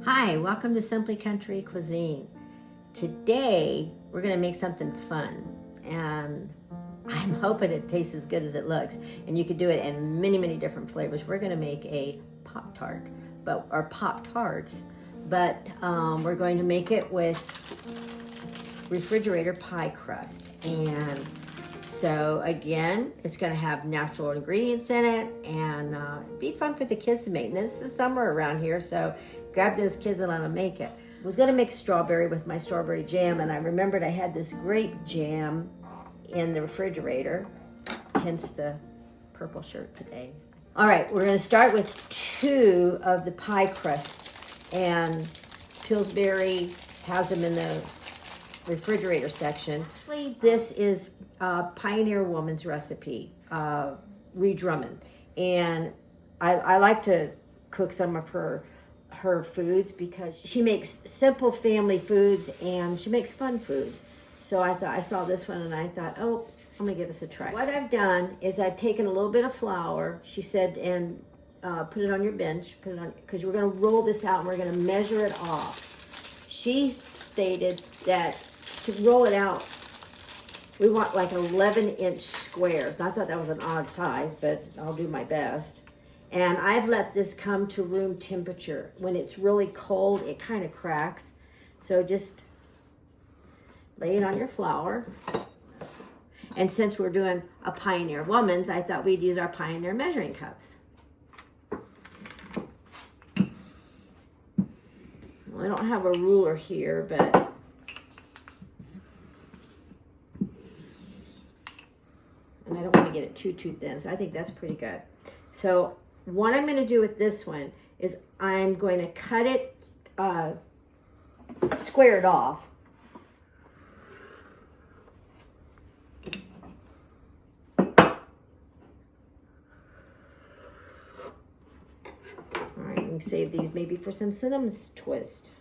Hi, welcome to Simply Country Cuisine. Today, we're gonna make something fun, and I'm hoping it tastes as good as it looks. And you could do it in many, many different flavors. We're gonna make a Pop-Tart, or Pop-Tarts, but we're going to make it with refrigerator pie crust. And so again, it's gonna have natural ingredients in it, and be fun for the kids to make. And this is summer around here, so grab those kids and let them make it. I was gonna make strawberry with my strawberry jam, and I remembered I had this grape jam in the refrigerator, hence the purple shirt today. All right, we're gonna start with 2 of the pie crust, and Pillsbury has them in the refrigerator section. This is Pioneer Woman's recipe, Ree Drummond, and I like to cook some of her foods because she makes simple family foods and she makes fun foods. So I saw this one and I thought, oh, I'm gonna give this a try. What I've done is I've taken a little bit of flour, she said, and put it on your bench, put it on, because we're gonna roll this out and we're gonna measure it off. She stated that to roll it out, we want like 11-inch squares. I thought that was an odd size, but I'll do my best. And I've let this come to room temperature. When it's really cold, it kind of cracks. So just lay it on your flour. And since we're doing a Pioneer Woman's, I thought we'd use our Pioneer measuring cups. Well, I don't have a ruler here, but and I don't want to get it too thin, so I think that's pretty good. So what I'm going to do with this one is I'm going to cut it, square it off. All right, we can save these maybe for some cinnamon twist.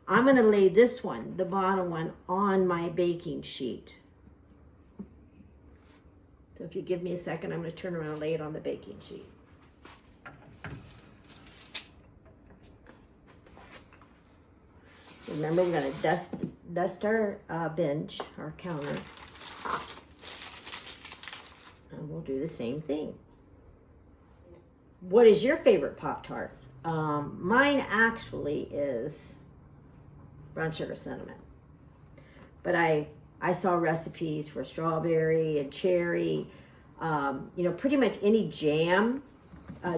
I'm going to lay this one, the bottom one, on my baking sheet. So if you give me a second, I'm going to turn around and lay it on the baking sheet. Remember, we're going to dust our bench, our counter, and we'll do the same thing. What is your favorite Pop-Tart? Mine actually is brown sugar cinnamon, but I saw recipes for strawberry and cherry, pretty much any jam,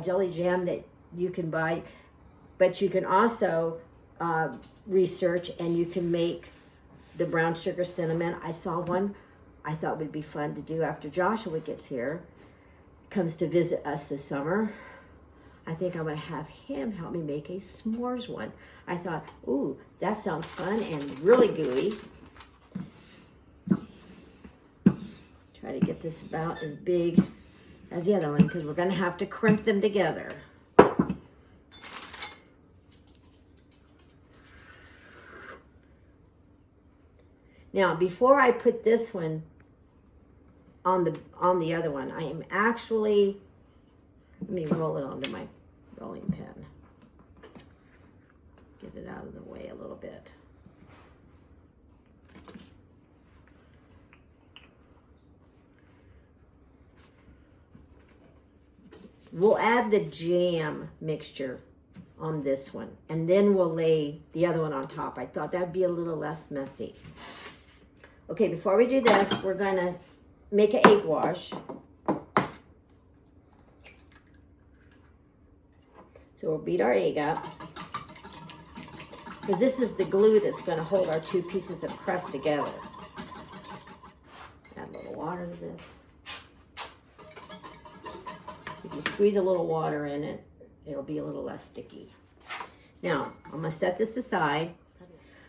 jelly jam that you can buy, but you can also research and you can make the brown sugar cinnamon. I saw one I thought would be fun to do after Joshua gets here, comes to visit us this summer. I think I'm gonna have him help me make a s'mores one. I thought, ooh, that sounds fun and really gooey. Try to get this about as big as the other one because we're gonna have to crimp them together. Now, before I put this one on the other one, I am actually, let me roll it onto my rolling pin. Get it out of the way a little bit. We'll add the jam mixture on this one, and then we'll lay the other one on top. I thought that'd be a little less messy. Okay, before we do this, we're gonna make an egg wash. So we'll beat our egg up, because this is the glue that's gonna hold our 2 pieces of crust together. Add a little water to this. If you squeeze a little water in it, it'll be a little less sticky. Now, I'm gonna set this aside.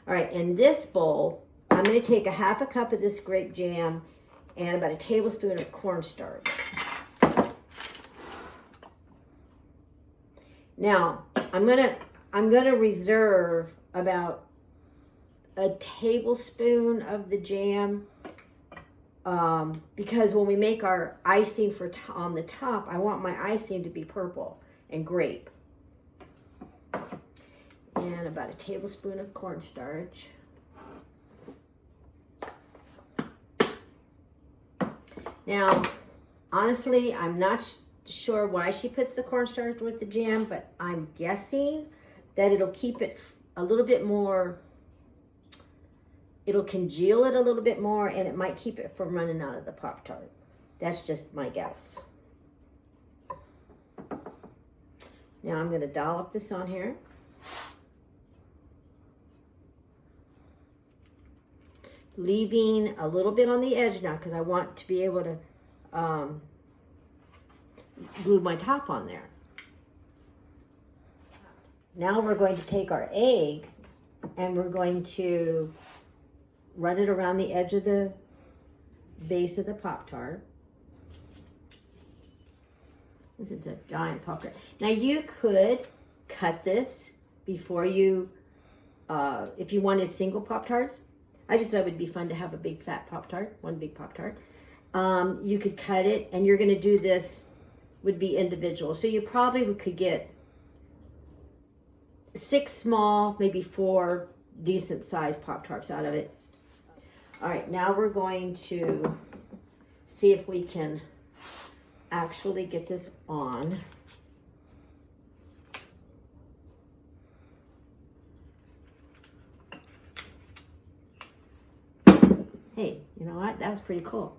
All right, in this bowl, I'm gonna take a 1/2 cup of this grape jam and about a tablespoon of cornstarch. Now, I'm gonna reserve about a tablespoon of the jam because when we make our icing on the top, I want my icing to be purple and grape. And and about a tablespoon of cornstarch. Now, honestly, I'm not sure why she puts the cornstarch with the jam, but I'm guessing that it'll keep it a little bit more, it'll congeal it a little bit more, and it might keep it from running out of the Pop-Tart. That's just my guess. Now I'm going to dollop this on here. Leaving a little bit on the edge now because I want to be able to glue my top on there. Now we're going to take our egg and we're going to run it around the edge of the base of the Pop-Tart. This is a giant Pop-Tart. Now you could cut this before you, if you wanted single Pop-Tarts. I just thought it would be fun to have a big fat Pop-Tart, one big Pop-Tart. You could cut it, and you're gonna do this, would be individual. So you probably could get 6 small, maybe 4 decent sized Pop-Tarts out of it. All right, now we're going to see if we can actually get this on. Hey, you know what? That was pretty cool.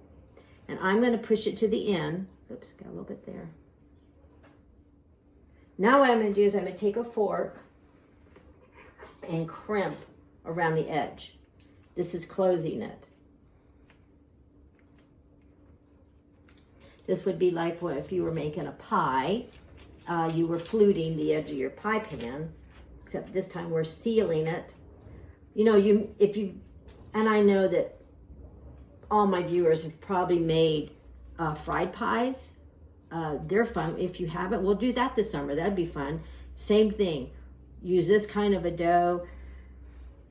And I'm going to push it to the end. Oops, got a little bit there. Now what I'm going to do is I'm going to take a fork and crimp around the edge. This is closing it. This would be like what if you were making a pie, you were fluting the edge of your pie pan, except this time we're sealing it. You know, and I know that all my viewers have probably made fried pies. They're fun. If you haven't, we'll do that this summer. That'd be fun. Same thing. Use this kind of a dough.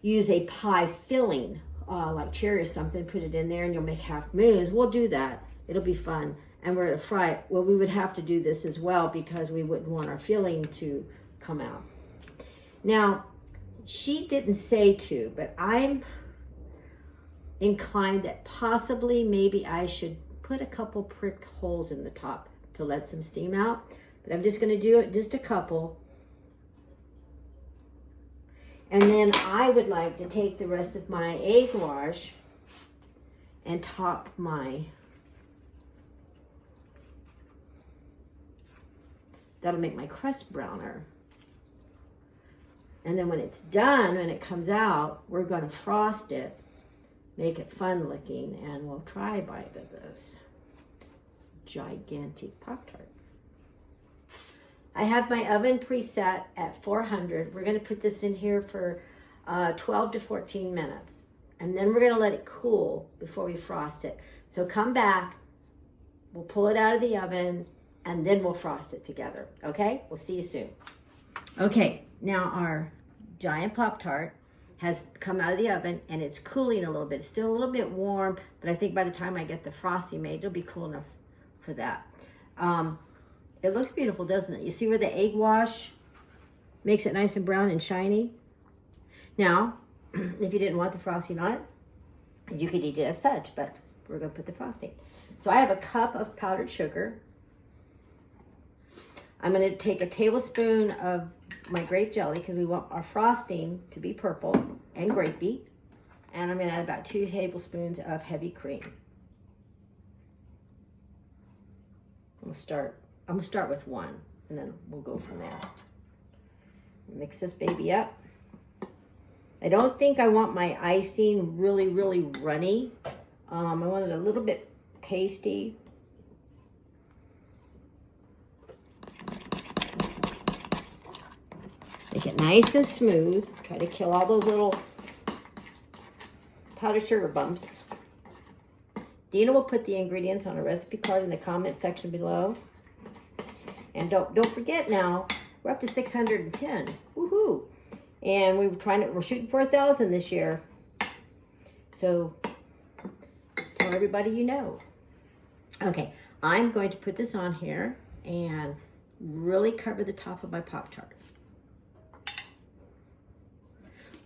Use a pie filling, like cherry or something. Put it in there and you'll make half moons. We'll do that. It'll be fun. And we're going to fry it. Well, we would have to do this as well because we wouldn't want our filling to come out. Now, she didn't say to, but I'm inclined that possibly maybe I should put a couple pricked holes in the top to let some steam out. But I'm just going to do it just a couple. And then I would like to take the rest of my egg wash and top my, that'll make my crust browner. And then when it's done, when it comes out, we're going to frost it, make it fun looking, and we'll try a bite of this gigantic Pop-Tart. I have my oven preset at 400. We're going to put this in here for 12 to 14 minutes. And then we're going to let it cool before we frost it. So come back, we'll pull it out of the oven, and then we'll frost it together. Okay? We'll see you soon. Okay, now our giant Pop-Tart has come out of the oven and it's cooling a little bit. It's still a little bit warm, but I think by the time I get the frosting made, it'll be cool enough for that. It looks beautiful, doesn't it? You see where the egg wash makes it nice and brown and shiny? Now, if you didn't want the frosting on it, you could eat it as such, but we're going to put the frosting. So I have a cup of powdered sugar. I'm going to take a tablespoon of my grape jelly because we want our frosting to be purple and grapey. And I'm going to add about 2 tablespoons of heavy cream. I'm going to start with 1 and then we'll go from there. Mix this baby up. I don't think I want my icing really, really runny. I want it a little bit pasty. Make it nice and smooth. Try to kill all those little powdered sugar bumps. Dina will put the ingredients on a recipe card in the comment section below. And don't forget now, we're up to 610. Woohoo! And we're shooting for 1,000 this year. So tell everybody you know. Okay, I'm going to put this on here and really cover the top of my Pop-Tart.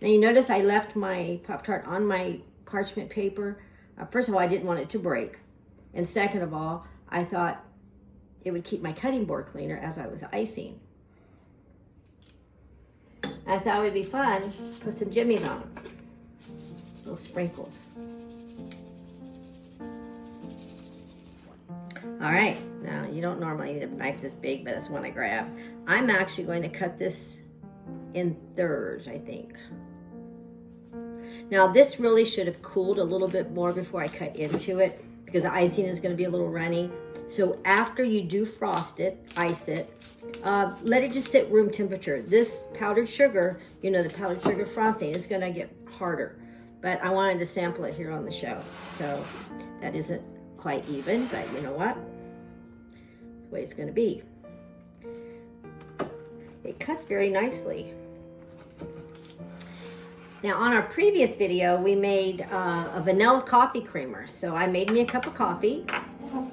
Now you notice I left my Pop-Tart on my parchment paper. First of all, I didn't want it to break. And second of all, I thought it would keep my cutting board cleaner as I was icing. I thought it would be fun to put some jimmies on them. Little sprinkles. All right, now you don't normally need a knife this big, but that's one I grabbed. I'm actually going to cut this in thirds, I think. Now this really should have cooled a little bit more before I cut into it because the icing is going to be a little runny. So after you do frost it, ice it, let it just sit room temperature. This powdered sugar, you know, the powdered sugar frosting is going to get harder. But I wanted to sample it here on the show. So that isn't quite even, but you know what? That's the way it's going to be. It cuts very nicely. Now on our previous video, we made a vanilla coffee creamer. So I made me a cup of coffee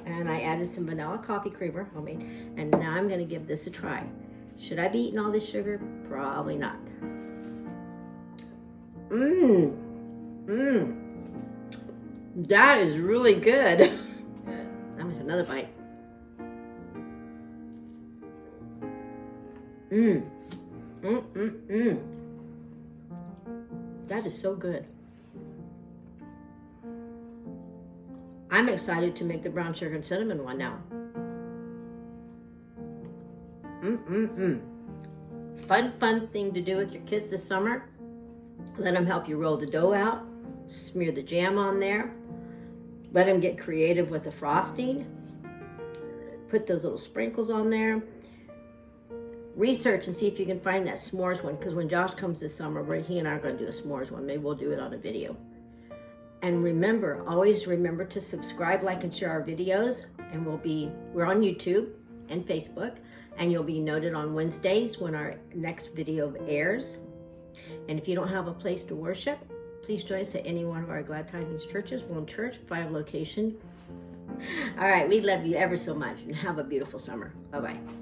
and I added some vanilla coffee creamer, homemade, and now I'm gonna give this a try. Should I be eating all this sugar? Probably not. That is really good. I'm gonna have another bite. That is so good. I'm excited to make the brown sugar and cinnamon one now. Fun thing to do with your kids this summer. Let them help you roll the dough out, smear the jam on there, let them get creative with the frosting, put those little sprinkles on there. Research and see if you can find that s'mores one, because when Josh comes this summer, he and I are going to do a s'mores one. Maybe we'll do it on a video. And remember, always remember to subscribe, like, and share our videos. And we're on YouTube and Facebook, and you'll be noted on Wednesdays when our next video airs. And if you don't have a place to worship, please join us at any one of our Glad Tidings churches. One church, 5 location. All right, we love you ever so much, and have a beautiful summer. Bye-bye.